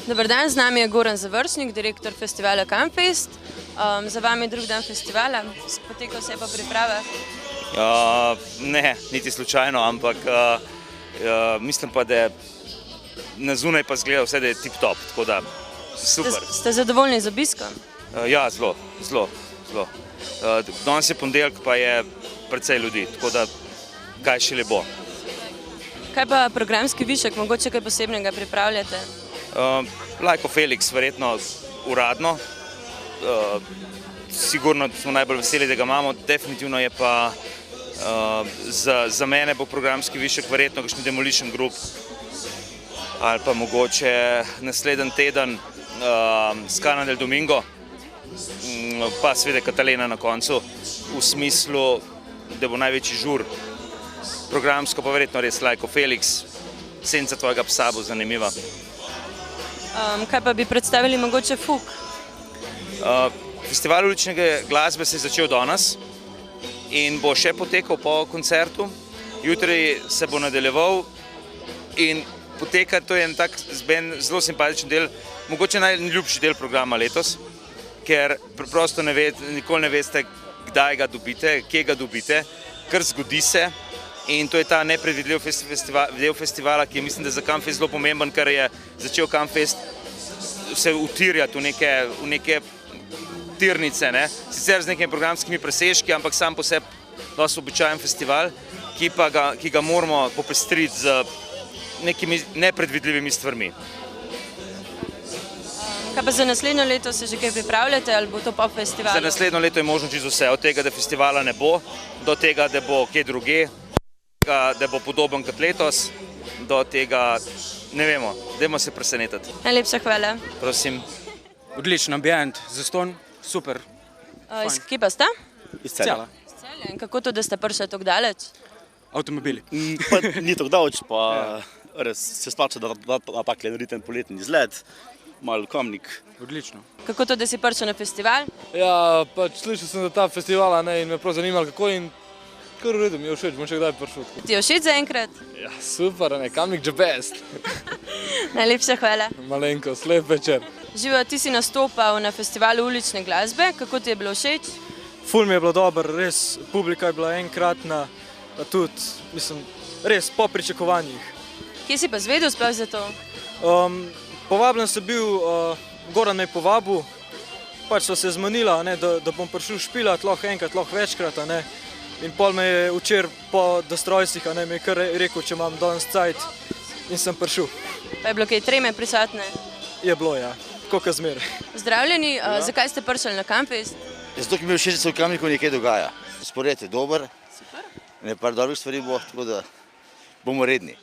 Dober dan, z nami je Goran Završnik, direktor festivala Campfest. Za vami je drugi dan festivala, potekal se je pa priprave? Ne, niti slučajno, ampak mislim pa, da na zunaj pa zgleda vse, da je tip-top, tako da super. Ste zadovoljni z obiskom? Ja, zelo. Danes je ponedeljek, pa je precej ljudi, tako da kaj šele bo. Kaj pa programski višek, mogoče kaj posebnega pripravljate? Lajko Felix, verjetno uradno. Sigurno smo najbolj veseli, da ga imamo. Definitivno je pa za mene bo programski višek verjetno kakšni Demolition Group ali pa mogoče naslednji teden Skana del Domingo, pa seveda Katalena na koncu, v smislu, da bo največji žur. Programsko pa verjetno res Lajko Felix, Senca tvojega psa bo zanimiva. Kaj pa bi predstavili mogoče Fuk? Festival ulične glasbe se je začel danes in bo še potekal po koncertu. Jutri se bo nadaljeval in poteka, to je en tak zelo simpatičen del, mogoče najljubši del programa letos, ker preprosto nikoli ne veste, kdaj ga dobite, kje ga dobite, kar zgodi se. In to je ta nepredvidljiv del festivala, ki je mislim, da za Campfest zelo pomemben, ker je začel Campfest se utirjati v neke tirnice, sicer z nekimi programskimi presežki, ampak sam po sebi dosti običajen festival, ki ga moramo popestriti z nekimi nepredvidljivimi stvarmi. Kaj pa za naslednjo leto se že kaj pripravljate ali bo to pop festival? Za naslednjo leto je možno čisto vse, od tega, da festivala ne bo, do tega, da bo kje druge, da bo podoben kot letos, do tega, ne vemo, dajmo se presenetiti. Najlepša hvala. Prosim. Odličen ambient, zastonj, super. Iz kje pa sta? Iz Celja. Iz Celja. In kako to, da ste prišli tako daleč? Avtomobili. Pa ni tako daleč, pa res se splača, da tak ritem poletni izlet, malo Kamnik. Odlično. Kako to, da si prišel na festival? Ja, pač slišal sem za ta festival in me prav zanimalo, kako in kar v redu, mi je všeč, bom še kdaj prišel. Ti je všeč zaenkrat? Ja, super, Kamnik the best. Najlepša hvala. Malenkost, lep večer. Živo, ti si nastopal na festivalu ulične glasbe, kako ti je bilo všeč? Ful mi je bilo dobro, res, publika je bila enkratna, tudi, mislim, res po pričakovanjih. Kje si pa zvedel sploh za to? Povabljen sem bil, Goran me je povabil, pač sva se zmenila, da bom prišel špilat, lahko enkrat, lahko večkrat, in pol me je včeraj po Destrojcih, me je kar rekel, če imam danes cajt, in sem prišel. Pa je bilo kaj treme prisotne? Je bilo, ja, tako zmeraj. Zdravljeni, zakaj ste prišli na Campfest? Zato, ki mi je všeč, da se v Kamniku nekaj dogaja. Spored je dober, par dobrih stvari bo, tako da bomo redni.